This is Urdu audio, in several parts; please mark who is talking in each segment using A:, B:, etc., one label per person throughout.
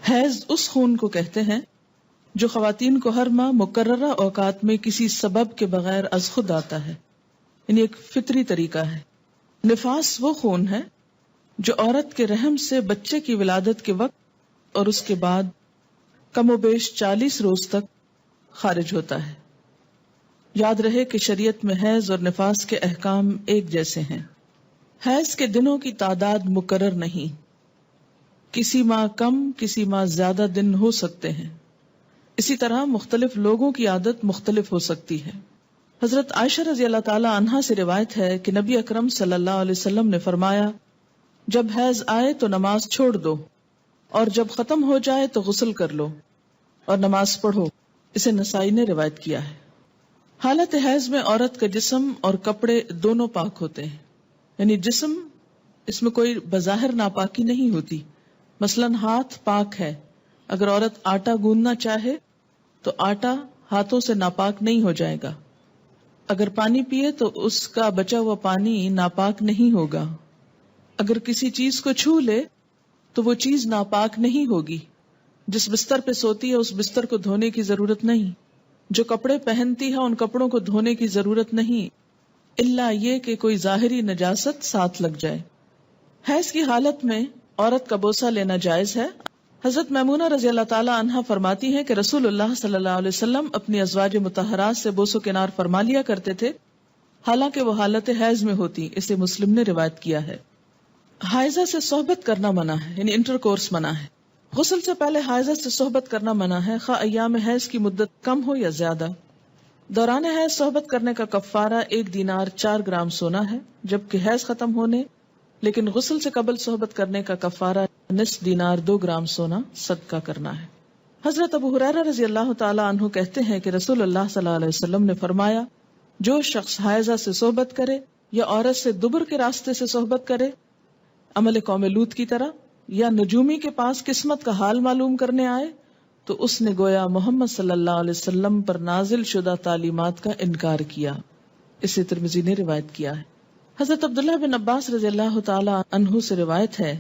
A: حیض اس خون کو کہتے ہیں جو خواتین کو ہر ماہ مقررہ اوقات میں کسی سبب کے بغیر از خود آتا ہے، یعنی ایک فطری طریقہ ہے۔ نفاس وہ خون ہے جو عورت کے رحم سے بچے کی ولادت کے وقت اور اس کے بعد کم و بیش 40 روز تک خارج ہوتا ہے۔ یاد رہے کہ شریعت میں حیض اور نفاس کے احکام ایک جیسے ہیں۔ حیض کے دنوں کی تعداد مقرر نہیں، کسی ماہ کم کسی ماہ زیادہ دن ہو سکتے ہیں، اسی طرح مختلف لوگوں کی عادت مختلف ہو سکتی ہے۔ حضرت عائشہ رضی اللہ تعالی عنہا سے روایت ہے کہ نبی اکرم صلی اللہ علیہ وسلم نے فرمایا، جب حیض آئے تو نماز چھوڑ دو، اور جب ختم ہو جائے تو غسل کر لو اور نماز پڑھو۔ اسے نسائی نے روایت کیا ہے۔ حالت حیض میں عورت کا جسم اور کپڑے دونوں پاک ہوتے ہیں، یعنی جسم، اس میں کوئی بظاہر ناپاکی نہیں ہوتی۔ مثلاً ہاتھ پاک ہے، اگر عورت آٹا گوندنا چاہے تو آٹا ہاتھوں سے ناپاک نہیں ہو جائے گا۔ اگر پانی پیے تو اس کا بچا ہوا پانی ناپاک نہیں ہوگا۔ اگر کسی چیز کو چھو لے تو وہ چیز ناپاک نہیں ہوگی۔ جس بستر پہ سوتی ہے اس بستر کو دھونے کی ضرورت نہیں، جو کپڑے پہنتی ہے ان کپڑوں کو دھونے کی ضرورت نہیں، الا یہ کہ کوئی ظاہری نجاست ساتھ لگ جائے۔ حیض کی حالت میں عورت کا بوسہ لینا جائز ہے۔ حضرت میمونہ رضی اللہ تعالی عنہا فرماتی ہیں کہ رسول اللہ صلی اللہ علیہ وسلم اپنی ازواج مطہرات سے بوس و کنار فرما لیا کرتے تھے، حالانکہ وہ حالت حیض میں ہوتی۔ اسے مسلم نے روایت کیا ہے۔ حائضہ سے صحبت کرنا منع ہے، یعنی انٹر کورس منع ہے۔ غسل سے پہلے حائضہ سے صحبت کرنا منع ہے، خواہ ایام حیض کی مدت کم ہو یا زیادہ۔ دوران حیض صحبت کرنے کا کفارہ 1 دینار 4 گرام سونا ہے، جبکہ حیض ختم ہونے لیکن غسل سے قبل صحبت کرنے کا کفارہ نصف دینار 2 گرام سونا صدقہ کرنا ہے۔ حضرت ابو ہریرہ رضی اللہ تعالی عنہ کہتے ہیں کہ رسول اللہ صلی اللہ علیہ وسلم نے فرمایا، جو شخص حائضہ سے صحبت کرے یا عورت سے دبر کے راستے سے صحبت کرے، عمل قوم لوط کی طرح، یا نجومی کے پاس قسمت کا حال معلوم کرنے آئے، تو اس نے گویا محمد صلی اللہ علیہ وسلم پر نازل شدہ تعلیمات کا انکار کیا۔ اسے ترمذی نے روایت کیا ہے۔ حضرت عبداللہ بن عباس رضی اللہ تعالی عنہ سے روایت ہے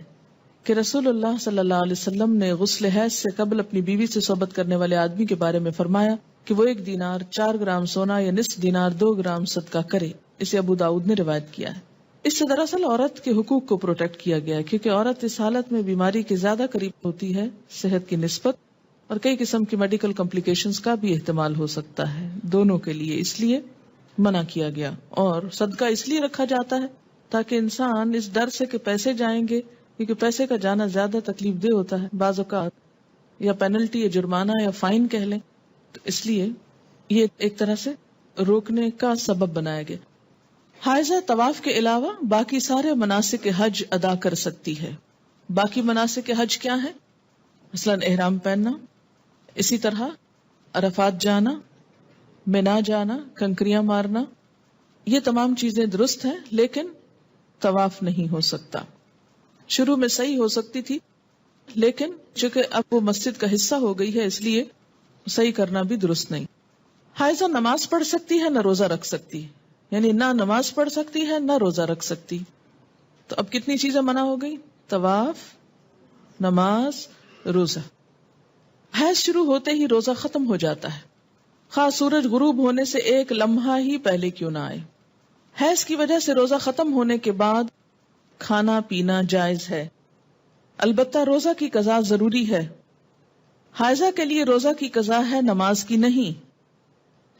A: کہ رسول اللہ صلی اللہ علیہ وسلم نے غسل حیض سے قبل اپنی بیوی سے صحبت کرنے والے آدمی کے بارے میں فرمایا کہ وہ 1 دینار 4 گرام سونا یا نصف دینار 2 گرام صدقہ کرے۔ اسے ابو داؤد نے روایت کیا ہے۔ اس سے دراصل عورت کے حقوق کو پروٹیکٹ کیا گیا ہے، کیونکہ عورت اس حالت میں بیماری کے زیادہ قریب ہوتی ہے صحت کی نسبت، اور کئی قسم کی میڈیکل کمپلیکیشنز کا بھی احتمال ہو سکتا ہے دونوں کے لیے، اس لیے منع کیا گیا۔ اور صدقہ اس لیے رکھا جاتا ہے تاکہ انسان اس ڈر سے کہ پیسے جائیں گے، کیونکہ پیسے کا جانا زیادہ تکلیف دہ ہوتا ہے بعض اوقات، یا پینلٹی یا جرمانہ یا فائن کہہ لیں، تو اس لیے یہ ایک طرح سے روکنے کا سبب بنایا گیا۔ حائضہ طواف کے علاوہ باقی سارے مناسک حج ادا کر سکتی ہے۔ باقی مناسک حج کیا ہیں؟ مثلاً احرام پہننا، اسی طرح عرفات جانا، مینا جانا، کنکریاں مارنا، یہ تمام چیزیں درست ہیں، لیکن طواف نہیں ہو سکتا۔ شروع میں صحیح ہو سکتی تھی، لیکن چونکہ اب وہ مسجد کا حصہ ہو گئی ہے، اس لیے صحیح کرنا بھی درست نہیں۔ حائضہ نماز پڑھ سکتی ہے، نہ روزہ رکھ سکتی ہے، یعنی نہ نماز پڑھ سکتی ہے نہ روزہ رکھ سکتی۔ تو اب کتنی چیزیں منع ہو گئی؟ طواف، نماز، روزہ۔ حیض شروع ہوتے ہی روزہ ختم ہو جاتا ہے، خواہ سورج غروب ہونے سے 1 لمحہ ہی پہلے کیوں نہ آئے۔ حیض کی وجہ سے روزہ ختم ہونے کے بعد کھانا پینا جائز ہے، البتہ روزہ کی قضا ضروری ہے۔ حائضہ کے لیے روزہ کی قضا ہے، نماز کی نہیں۔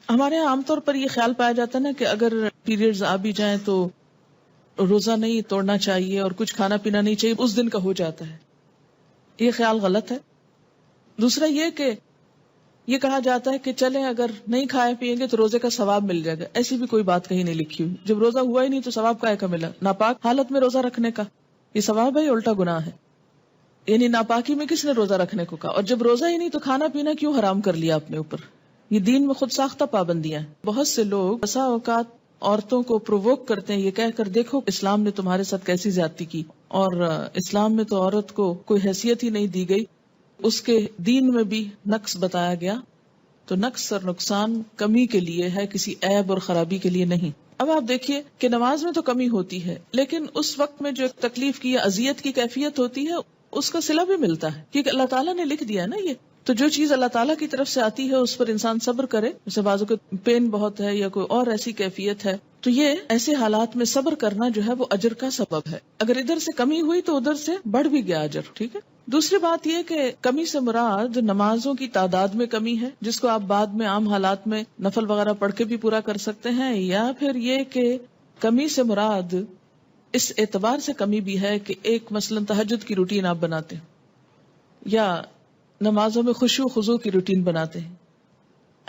A: ہمارے یہاں عام طور پر یہ خیال پایا جاتا ہے نا کہ اگر پیریڈز آ بھی جائیں تو روزہ نہیں توڑنا چاہیے اور کچھ کھانا پینا نہیں چاہیے، اس دن کا ہو جاتا ہے۔ یہ خیال غلط ہے۔ دوسرا یہ کہ یہ کہا جاتا ہے کہ چلیں اگر نہیں کھائے پیئیں گے تو روزے کا ثواب مل جائے گا، ایسی بھی کوئی بات کہیں نہیں لکھی ہوئی۔ جب روزہ ہوا ہی نہیں تو ثواب کائے کا ملا؟ ناپاک حالت میں روزہ رکھنے کا یہ ثواب ہے، الٹا گناہ ہے۔ یعنی ناپاکی میں کس نے روزہ رکھنے کو کہا؟ اور جب روزہ ہی نہیں تو کھانا پینا کیوں حرام کر لیا اپنے اوپر؟ یہ دین میں خود ساختہ پابندیاں ہیں۔ بہت سے لوگ بسا اوقات عورتوں کو پرووک کرتے ہیں یہ کہہ کر، دیکھو اسلام نے تمہارے ساتھ کیسی زیادتی کی، اور اسلام میں تو عورت کو کوئی حیثیت ہی نہیں دی گئی، اس کے دین میں بھی نقص بتایا گیا۔ تو نقص اور نقصان کمی کے لیے ہے، کسی عیب اور خرابی کے لیے نہیں۔ اب آپ دیکھیے کہ نماز میں تو کمی ہوتی ہے، لیکن اس وقت میں جو ایک تکلیف کی یا اذیت کی کیفیت ہوتی ہے اس کا صلہ بھی ملتا ہے، کیونکہ اللہ تعالیٰ نے لکھ دیا ہے نا یہ. تو جو چیز اللہ تعالیٰ کی طرف سے آتی ہے اس پر انسان صبر کرے. جیسے بازو کو پین بہت ہے یا کوئی اور ایسی کیفیت ہے، تو یہ ایسے حالات میں صبر کرنا جو ہے وہ اجر کا سبب ہے. اگر ادھر سے کمی ہوئی تو ادھر سے بڑھ بھی گیا اجر. ٹھیک ہے. دوسری بات یہ کہ کمی سے مراد نمازوں کی تعداد میں کمی ہے، جس کو آپ بعد میں عام حالات میں نفل وغیرہ پڑھ کے بھی پورا کر سکتے ہیں، یا پھر یہ کہ کمی سے مراد اس اعتبار سے کمی بھی ہے کہ ایک مثلا تہجد کی روٹین آپ بناتے ہیں یا نمازوں میں خشوع خضوع کی روٹین بناتے ہیں،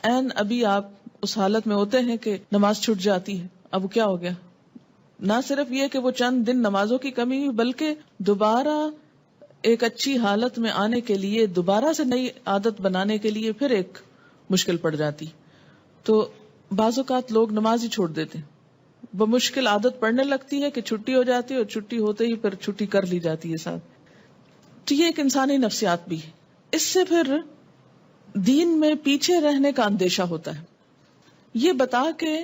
A: این ابھی آپ اس حالت میں ہوتے ہیں کہ نماز چھوٹ جاتی ہے. اب کیا ہو گیا؟ نہ صرف یہ کہ وہ چند دن نمازوں کی کمی ہوئی، بلکہ دوبارہ ایک اچھی حالت میں آنے کے لیے، دوبارہ سے نئی عادت بنانے کے لیے پھر ایک مشکل پڑ جاتی. تو بعض اوقات لوگ نماز ہی چھوڑ دیتے ہیں، بمشکل عادت پڑنے لگتی ہے کہ چھٹی ہو جاتی ہے اور چھٹی ہوتے ہی پھر چھٹی کر لی جاتی ہے ساتھ. تو یہ ایک انسانی نفسیات بھی ہے. اس سے پھر دین میں پیچھے رہنے کا اندیشہ ہوتا ہے. یہ بتا کے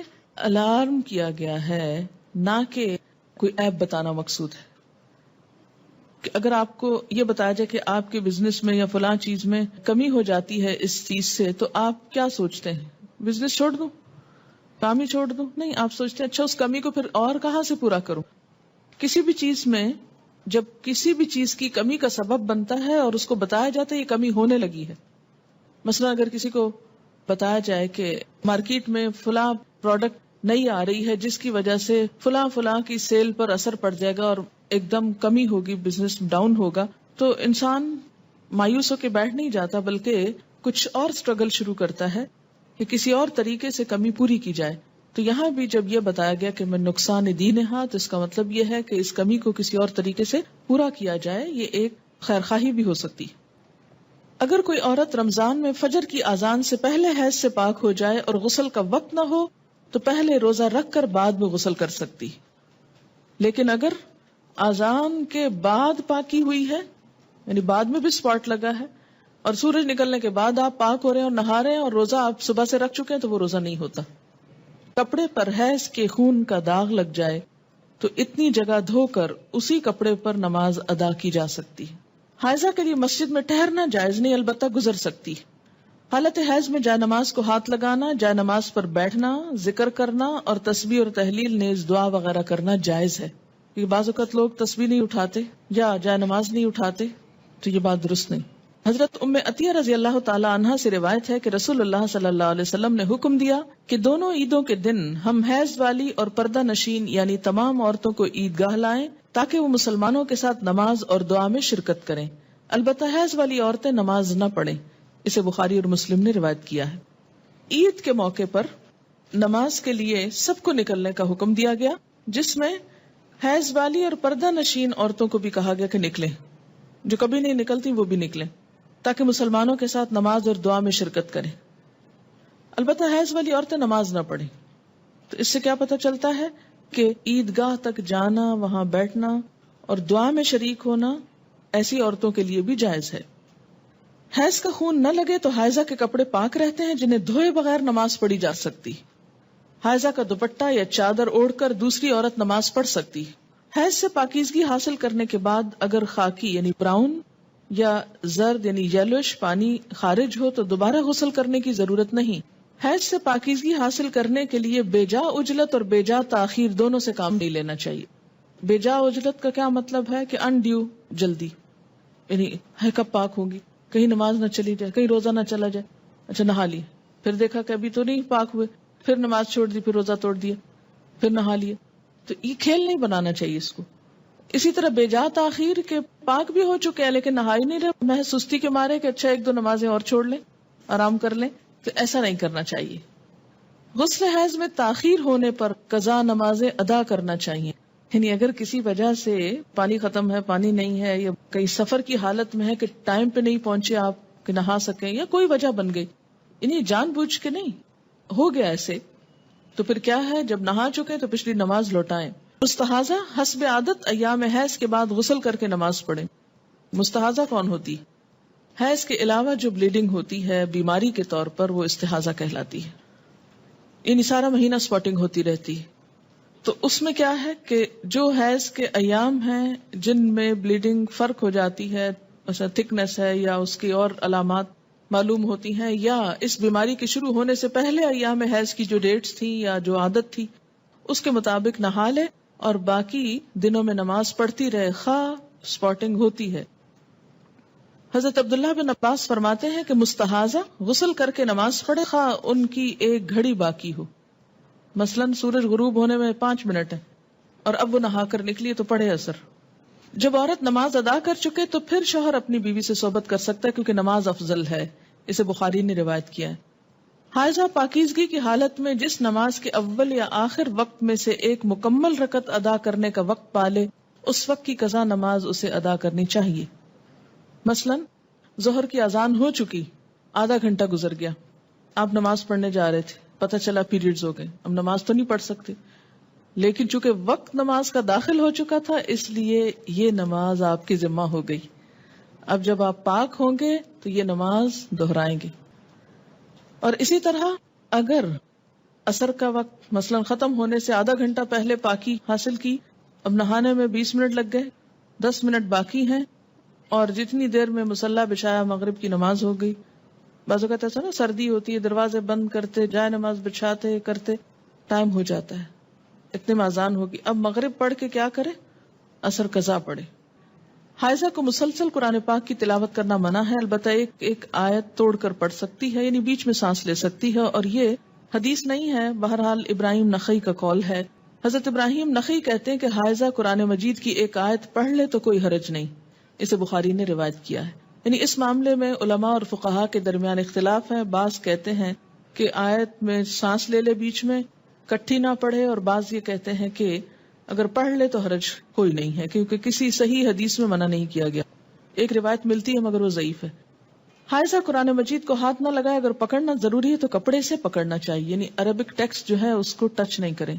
A: الارم کیا گیا ہے، نہ کہ کوئی عیب بتانا مقصود ہے. کہ اگر آپ کو یہ بتایا جائے کہ آپ کے بزنس میں یا فلاں چیز میں کمی ہو جاتی ہے اس چیز سے، تو آپ کیا سوچتے ہیں؟ بزنس چھوڑ دوں، کام ہی چھوڑ دوں؟ نہیں، آپ سوچتے ہیں اچھا اس کمی کو پھر اور کہاں سے پورا کروں. کسی بھی چیز میں جب کسی بھی چیز کی کمی کا سبب بنتا ہے اور اس کو بتایا جاتا ہے یہ کمی ہونے لگی ہے. مثلا اگر کسی کو بتایا جائے کہ مارکیٹ میں فلاں پروڈکٹ نہیں آ رہی ہے جس کی وجہ سے فلاں فلاں کی سیل پر اثر پڑ جائے گا اور ایک دم کمی ہوگی، بزنس ڈاؤن ہوگا، تو انسان مایوس ہو کے بیٹھ نہیں جاتا، بلکہ کچھ اور سٹرگل شروع کرتا ہے کہ کسی اور طریقے سے کمی پوری کی جائے. تو یہاں بھی جب یہ بتایا گیا کہ میں نقصان دین ہے، تو اس کا مطلب یہ ہے کہ اس کمی کو کسی اور طریقے سے پورا کیا جائے. یہ ایک خیرخواہی بھی ہو سکتی. اگر کوئی عورت رمضان میں فجر کی اذان سے پہلے حیض سے پاک ہو جائے اور غسل کا وقت نہ ہو تو پہلے روزہ رکھ کر بعد میں غسل کر سکتی. لیکن اگر اذان کے بعد پاکی ہوئی ہے، یعنی بعد میں بھی اسپاٹ لگا ہے، اور سورج نکلنے کے بعد آپ پاک ہو رہے ہیں اور نہا رہے ہیں اور روزہ آپ صبح سے رکھ چکے ہیں، تو وہ روزہ نہیں ہوتا. کپڑے پر حیض کے خون کا داغ لگ جائے تو اتنی جگہ دھو کر اسی کپڑے پر نماز ادا کی جا سکتی. حائضہ کے لیے مسجد میں ٹہرنا جائز نہیں، البتہ گزر سکتی. حالت حیض میں جائے نماز کو ہاتھ لگانا، جائے نماز پر بیٹھنا، ذکر کرنا اور تسبیح اور تحلیل نیز دعا وغیرہ کرنا جائز ہے. کیونکہ بعض اوقات لوگ تسبیح نہیں اٹھاتے یا جائے نماز نہیں اٹھاتے، تو یہ بات درست نہیں. حضرت ام عطیہ رضی اللہ تعالی عنہا سے روایت ہے کہ رسول اللہ صلی اللہ علیہ وسلم نے حکم دیا کہ دونوں عیدوں کے دن ہم حیض والی اور پردہ نشین یعنی تمام عورتوں کو عیدگاہ لائیں تاکہ وہ مسلمانوں کے ساتھ نماز اور دعا میں شرکت کریں. البتہ حیض والی عورتیں نماز نہ پڑھیں. اسے بخاری اور مسلم نے روایت کیا ہے. عید کے موقع پر نماز کے لیے سب کو نکلنے کا حکم دیا گیا، جس میں حیض والی اور پردہ نشین عورتوں کو بھی کہا گیا کہ نکلیں. جو کبھی نہیں نکلتی وہ بھی نکلیں تاکہ مسلمانوں کے ساتھ نماز اور دعا میں شرکت کریں. البتہ حیض والی عورتیں نماز نہ پڑھیں. تو اس سے کیا پتہ چلتا ہے کہ عیدگاہ تک جانا، وہاں بیٹھنا اور دعا میں شریک ہونا ایسی عورتوں کے لیے بھی جائز ہے. حیض کا خون نہ لگے تو حائضہ کے کپڑے پاک رہتے ہیں جنہیں دھوئے بغیر نماز پڑھی جا سکتی. حائضہ کا دوپٹہ یا چادر اوڑھ کر دوسری عورت نماز پڑھ سکتی. حیض سے پاکیزگی حاصل کرنے کے بعد اگر خاکی یعنی براؤن یا زرد یعنی یلوش پانی خارج ہو تو دوبارہ غسل کرنے کی ضرورت نہیں. حیض سے پاکیزگی حاصل کرنے کے لیے بے جا عجلت اور بے جا تاخیر دونوں سے کام نہیں لینا چاہیے. بے جا عجلت کا کیا مطلب ہے کہ انڈیو جلدی، یعنی ہے کب پاک ہوگی، کہیں نماز نہ چلی جائے، کہیں روزہ نہ چلا جائے. اچھا نہا لی، پھر دیکھا کہ ابھی تو نہیں پاک ہوئے، پھر نماز چھوڑ دی، پھر روزہ توڑ دیا، پھر نہا لیے. تو یہ کھیل نہیں بنانا چاہیے اس کو. اسی طرح بے جا تاخیر کے پاک بھی ہو چکے ہیں لیکن نہائی نہیں رہے، محض سستی کے مارے کہ اچھا ایک دو نمازیں اور چھوڑ لیں، آرام کر لیں، تو ایسا نہیں کرنا چاہیے. غسل حیض میں تاخیر ہونے پر قضا نمازیں ادا کرنا چاہیے. یعنی اگر کسی وجہ سے پانی ختم ہے، پانی نہیں ہے، یا کئی سفر کی حالت میں ہے کہ ٹائم پہ نہیں پہنچے آپ کہ نہا سکیں، یا کوئی وجہ بن گئی، یعنی جان بوجھ کے نہیں ہو گیا ایسے، تو پھر کیا ہے، جب نہا چکے تو پچھلی نماز لوٹائیں. مستحاضہ حسب عادت ایام حیض کے بعد غسل کر کے نماز پڑھیں. مستحاضہ کون ہوتی؟ حیض کے علاوہ جو بلیڈنگ ہوتی ہے بیماری کے طور پر، وہ استحاضہ کہلاتی ہے. یعنی سارا مہینہ سپاٹنگ ہوتی رہتی ہے. تو اس میں کیا ہے کہ جو حیض کے ایام ہیں جن میں بلیڈنگ فرق ہو جاتی ہے، مثلا تھکنس ہے یا اس کی اور علامات معلوم ہوتی ہیں، یا اس بیماری کے شروع ہونے سے پہلے ایام حیض کی جو ڈیٹس تھی یا جو عادت تھی اس کے مطابق نہا لے اور باقی دنوں میں نماز پڑھتی رہے خواہ سپاٹنگ ہوتی ہے۔ حضرت عبداللہ بن عباس فرماتے ہیں کہ مستحاضہ غسل کر کے نماز پڑھے خواہ ان کی ایک گھڑی باقی ہو، مثلاً سورج غروب ہونے میں 5 منٹ ہے اور اب وہ نہا کر نکلی تو پڑھے اثر۔ جب عورت نماز ادا کر چکے تو پھر شوہر اپنی بیوی سے صحبت کر سکتا ہے کیونکہ نماز افضل ہے، اسے بخاری نے روایت کیا ہے۔ حائضہ پاکیزگی کی حالت میں جس نماز کے اول یا آخر وقت میں سے ایک مکمل رکعت ادا کرنے کا وقت پالے اس وقت کی قضا نماز اسے ادا کرنی چاہیے۔ مثلاً ظہر کی اذان ہو چکی، آدھا گھنٹہ گزر گیا، آپ نماز پڑھنے جا رہے تھے، پتہ چلا پیریڈز ہو گئے، اب نماز تو نہیں پڑھ سکتے، لیکن چونکہ وقت نماز کا داخل ہو چکا تھا اس لیے یہ نماز آپ کی ذمہ ہو گئی۔ اب جب آپ پاک ہوں گے تو یہ نماز دہرائیں گے۔ اور اسی طرح اگر عصر کا وقت مثلا ختم ہونے سے آدھا گھنٹہ پہلے پاکی حاصل کی، اب نہانے میں 20 منٹ لگ گئے، 10 منٹ باقی ہیں، اور جتنی دیر میں مصلی بچھایا مغرب کی نماز ہو گئی۔ بعض اوقات ایسا نا سردی ہوتی ہے، دروازے بند کرتے جائے نماز بچھاتے کرتے ٹائم ہو جاتا ہے، اتنے میں اذان ہوگی، اب مغرب پڑھ کے کیا کرے؟ عصر قضا پڑھے۔ حائضہ کو مسلسل قرآن پاک کی تلاوت کرنا منع ہے، البتہ ایک آیت توڑ کر پڑھ سکتی ہے، یعنی بیچ میں سانس لے سکتی ہے، اور یہ حدیث نہیں ہے، بہرحال ابراہیم نخعی کا قول ہے۔ حضرت ابراہیم نخعی کہتے ہیں کہ حائضہ قرآن مجید کی ایک آیت پڑھ لے تو کوئی حرج نہیں، اسے بخاری نے روایت کیا ہے۔ یعنی اس معاملے میں علماء اور فقہا کے درمیان اختلاف ہے، بعض کہتے ہیں کہ آیت میں سانس لے لے بیچ میں، کٹھی نہ پڑھے، اور بعض یہ کہتے ہیں کہ اگر پڑھ لے تو حرج کوئی نہیں ہے، کیونکہ کسی صحیح حدیث میں منع نہیں کیا گیا۔ ایک روایت ملتی ہے مگر وہ ضعیف ہے۔ حائضہ قرآن مجید کو ہاتھ نہ لگائے، اگر پکڑنا ضروری ہے تو کپڑے سے پکڑنا چاہیے، یعنی عربک ٹیکسٹ جو ہے اس کو ٹچ نہیں کریں۔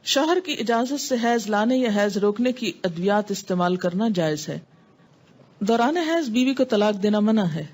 A: شوہر کی اجازت سے حیض لانے یا حیض روکنے کی ادویات استعمال کرنا جائز ہے۔ دوران حیض بیوی کو طلاق دینا منع ہے،